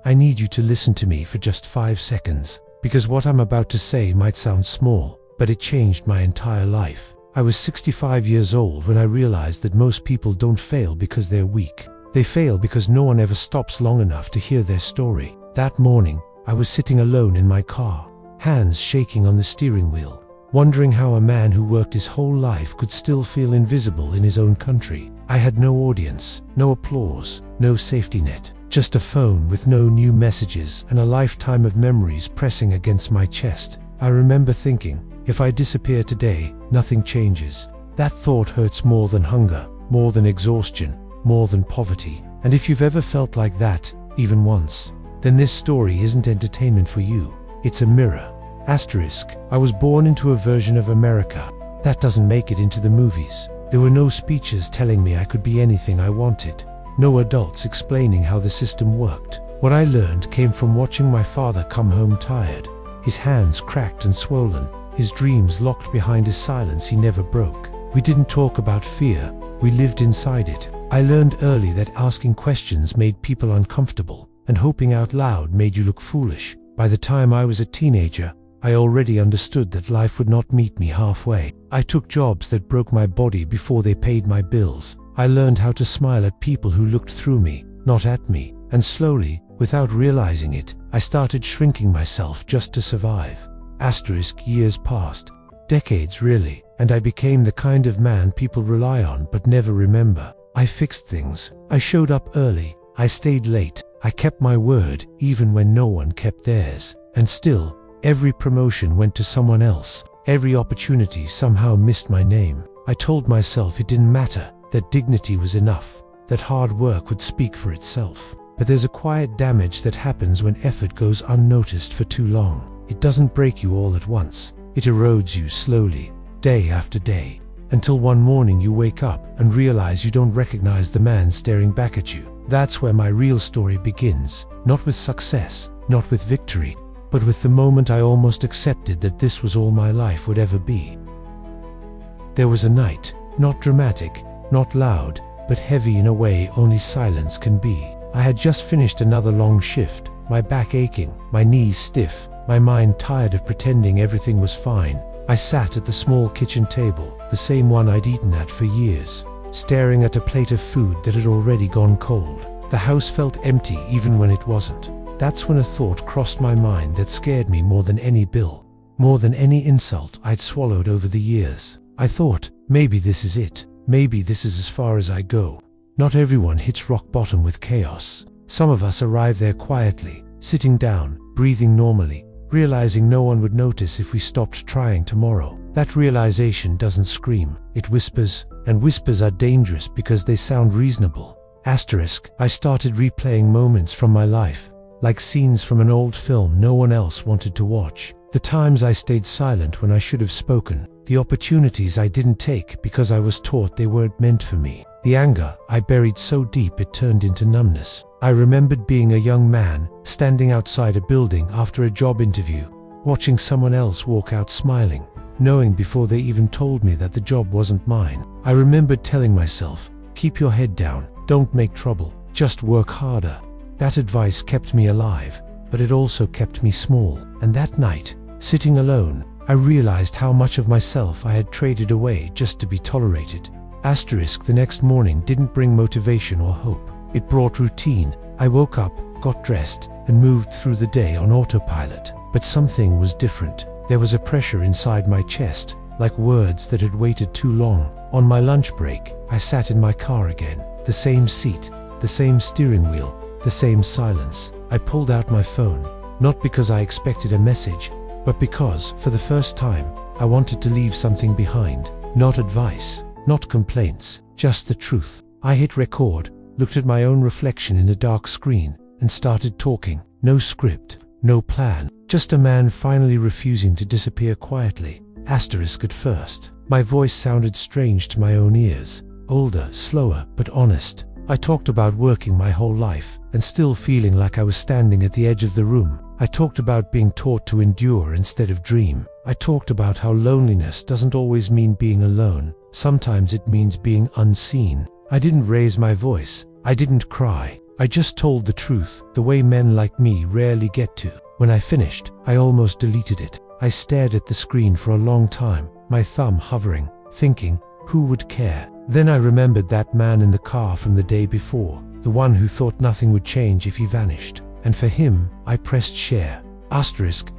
I need you to listen to me for just 5 seconds, because what I'm about to say might sound small, but it changed my entire life. I was 65 years old when I realized that most people don't fail because they're weak. They fail because no one ever stops long enough to hear their story. That morning, I was sitting alone in my car, hands shaking on the steering wheel, wondering how a man who worked his whole life could still feel invisible in his own country. I had no audience, no applause, no safety net, just a phone with no new messages and a lifetime of memories pressing against my chest. I remember thinking, if I disappear today, nothing changes. That thought hurts more than hunger, more than exhaustion, more than poverty. And if you've ever felt like that, even once, then this story isn't entertainment for you. It's a mirror. Asterisk, I was born into a version of America that doesn't make it into the movies. There were no speeches telling me I could be anything I wanted. No adults explaining how the system worked. What I learned came from watching my father come home tired, his hands cracked and swollen, his dreams locked behind a silence he never broke. We didn't talk about fear, we lived inside it. I learned early that asking questions made people uncomfortable, and hoping out loud made you look foolish. By the time I was a teenager, I already understood that life would not meet me halfway. I took jobs that broke my body before they paid my bills. I learned how to smile at people who looked through me, not at me. And slowly, without realizing it, I started shrinking myself just to survive. Asterisk, years passed, decades really, and I became the kind of man people rely on but never remember. I fixed things. I showed up early. I stayed late. I kept my word, even when no one kept theirs. And still, every promotion went to someone else. Every opportunity somehow missed my name. I told myself it didn't matter, that dignity was enough, that hard work would speak for itself. But there's a quiet damage that happens when effort goes unnoticed for too long. It doesn't break you all at once. It erodes you slowly, day after day, until one morning you wake up and realize you don't recognize the man staring back at you. That's where my real story begins, not with success, not with victory, but with the moment I almost accepted that this was all my life would ever be. There was a night, not dramatic, not loud, but heavy in a way only silence can be. I had just finished another long shift, my back aching, my knees stiff, my mind tired of pretending everything was fine. I sat at the small kitchen table, the same one I'd eaten at for years, staring at a plate of food that had already gone cold. The house felt empty even when it wasn't. That's when a thought crossed my mind that scared me more than any bill, more than any insult I'd swallowed over the years. I thought, maybe this is it. Maybe this is as far as I go. Not everyone hits rock bottom with chaos. Some of us arrive there quietly, sitting down, breathing normally, realizing no one would notice if we stopped trying tomorrow. That realization doesn't scream, it whispers, and whispers are dangerous because they sound reasonable. Asterisk, I started replaying moments from my life, like scenes from an old film no one else wanted to watch. The times I stayed silent when I should have spoken, the opportunities I didn't take because I was taught they weren't meant for me. The anger I buried so deep it turned into numbness. I remembered being a young man, standing outside a building after a job interview, watching someone else walk out smiling, knowing before they even told me that the job wasn't mine. I remembered telling myself, keep your head down, don't make trouble, just work harder. That advice kept me alive, but it also kept me small. And that night, sitting alone, I realized how much of myself I had traded away just to be tolerated. Asterisk, the next morning didn't bring motivation or hope. It brought routine. I woke up, got dressed, and moved through the day on autopilot. But something was different. There was a pressure inside my chest, like words that had waited too long. On my lunch break, I sat in my car again. The same seat, the same steering wheel, the same silence. I pulled out my phone, not because I expected a message, but because, for the first time, I wanted to leave something behind. Not advice, not complaints, just the truth. I hit record, looked at my own reflection in a dark screen, and started talking. No script, no plan, just a man finally refusing to disappear quietly. Asterisk, at first, my voice sounded strange to my own ears. Older, slower, but honest. I talked about working my whole life, and still feeling like I was standing at the edge of the room. I talked about being taught to endure instead of dream. I talked about how loneliness doesn't always mean being alone. Sometimes it means being unseen. I didn't raise my voice. I didn't cry. I just told the truth, the way men like me rarely get to. When I finished, I almost deleted it. I stared at the screen for a long time, my thumb hovering, thinking, who would care? Then I remembered that man in the car from the day before, the one who thought nothing would change if he vanished. And for him, I pressed share. Asterisk,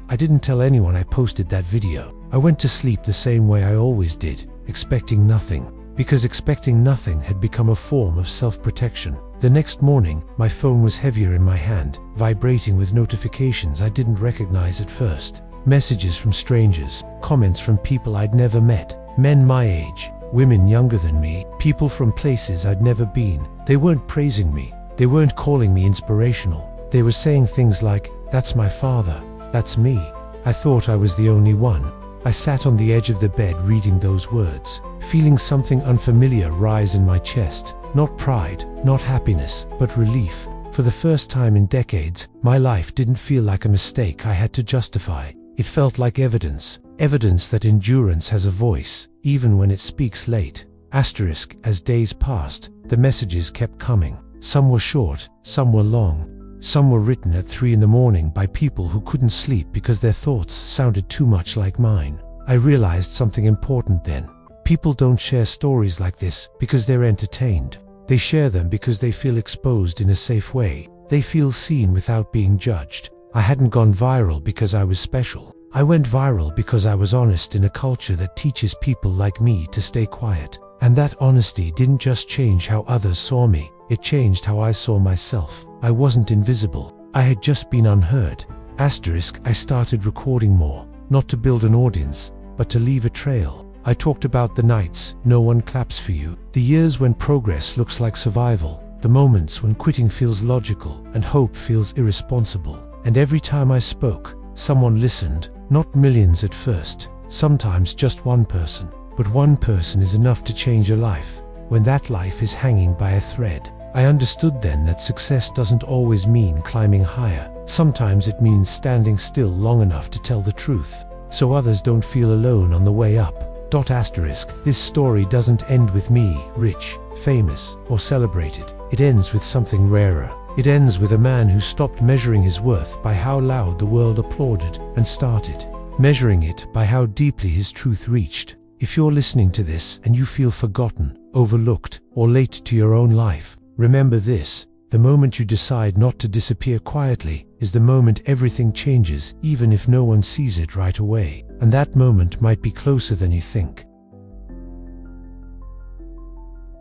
I didn't tell anyone I posted that video. I went to sleep the same way I always did, expecting nothing. Because expecting nothing had become a form of self-protection. The next morning, my phone was heavier in my hand, vibrating with notifications I didn't recognize at first. Messages from strangers, comments from people I'd never met, men my age, women younger than me, people from places I'd never been. They weren't praising me. They weren't calling me inspirational. They were saying things like, "That's my father. That's me." I thought I was the only one. I sat on the edge of the bed reading those words, feeling something unfamiliar rise in my chest. Not pride, not happiness, but relief. For the first time in decades, my life didn't feel like a mistake I had to justify. It felt like evidence. Evidence that endurance has a voice, even when it speaks late. Asterisk, as days passed, the messages kept coming. Some were short, some were long. Some were written at 3 in the morning by people who couldn't sleep because their thoughts sounded too much like mine. I realized something important then. People don't share stories like this because they're entertained. They share them because they feel exposed in a safe way. They feel seen without being judged. I hadn't gone viral because I was special. I went viral because I was honest in a culture that teaches people like me to stay quiet. And that honesty didn't just change how others saw me, it changed how I saw myself. I wasn't invisible. I had just been unheard. Asterisk, I started recording more, not to build an audience, but to leave a trail. I talked about the nights no one claps for you, the years when progress looks like survival, the moments when quitting feels logical and hope feels irresponsible. And every time I spoke, someone listened, not millions at first, sometimes just one person. But one person is enough to change a life, when that life is hanging by a thread. I understood then that success doesn't always mean climbing higher. Sometimes it means standing still long enough to tell the truth, so others don't feel alone on the way up. Asterisk, this story doesn't end with me, rich, famous, or celebrated. It ends with something rarer. It ends with a man who stopped measuring his worth by how loud the world applauded and started measuring it by how deeply his truth reached. If you're listening to this and you feel forgotten, overlooked, or late to your own life, remember this: the moment you decide not to disappear quietly is the moment everything changes, even if no one sees it right away. And that moment might be closer than you think.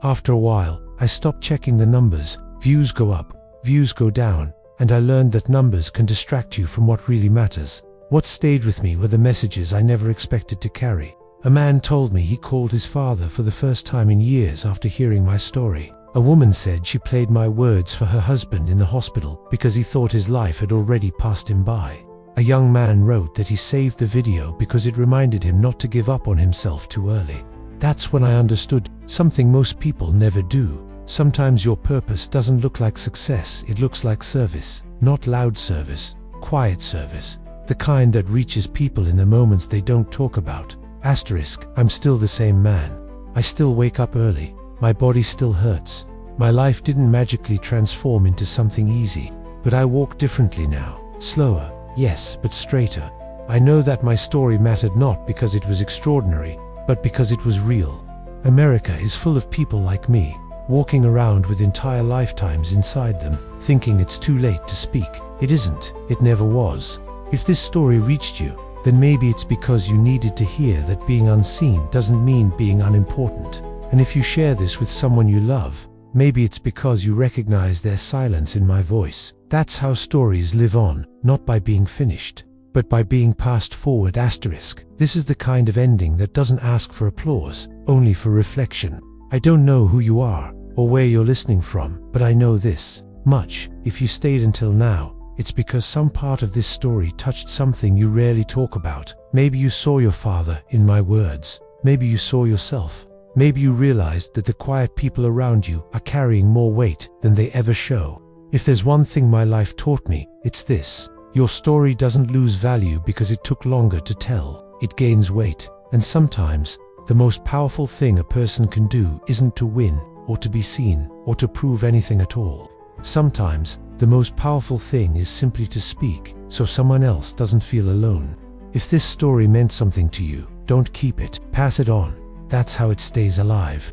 After a while, I stopped checking the numbers. Views go up, views go down, and I learned that numbers can distract you from what really matters. What stayed with me were the messages I never expected to carry. A man told me he called his father for the first time in years after hearing my story. A woman said she played my words for her husband in the hospital because he thought his life had already passed him by. A young man wrote that he saved the video because it reminded him not to give up on himself too early. That's when I understood something most people never do. Sometimes your purpose doesn't look like success, it looks like service. Not loud service, quiet service. The kind that reaches people in the moments they don't talk about. Asterisk, I'm still the same man. I still wake up early. My body still hurts. My life didn't magically transform into something easy, but I walk differently now. Slower, yes, but straighter. I know that my story mattered not because it was extraordinary, but because it was real. America is full of people like me, walking around with entire lifetimes inside them, thinking it's too late to speak. It isn't. It never was. If this story reached you, then maybe it's because you needed to hear that being unseen doesn't mean being unimportant. And if you share this with someone you love, maybe it's because you recognize their silence in my voice. That's how stories live on, not by being finished, but by being passed forward. Asterisk. This is the kind of ending that doesn't ask for applause, only for reflection. I don't know who you are, or where you're listening from, but I know this much: if you stayed until now, it's because some part of this story touched something you rarely talk about. Maybe you saw your father in my words. Maybe you saw yourself. Maybe you realized that the quiet people around you are carrying more weight than they ever show. If there's one thing my life taught me, it's this: your story doesn't lose value because it took longer to tell. It gains weight. And sometimes, the most powerful thing a person can do isn't to win, or to be seen, or to prove anything at all. Sometimes, the most powerful thing is simply to speak, so someone else doesn't feel alone. If this story meant something to you, don't keep it, pass it on. That's how it stays alive.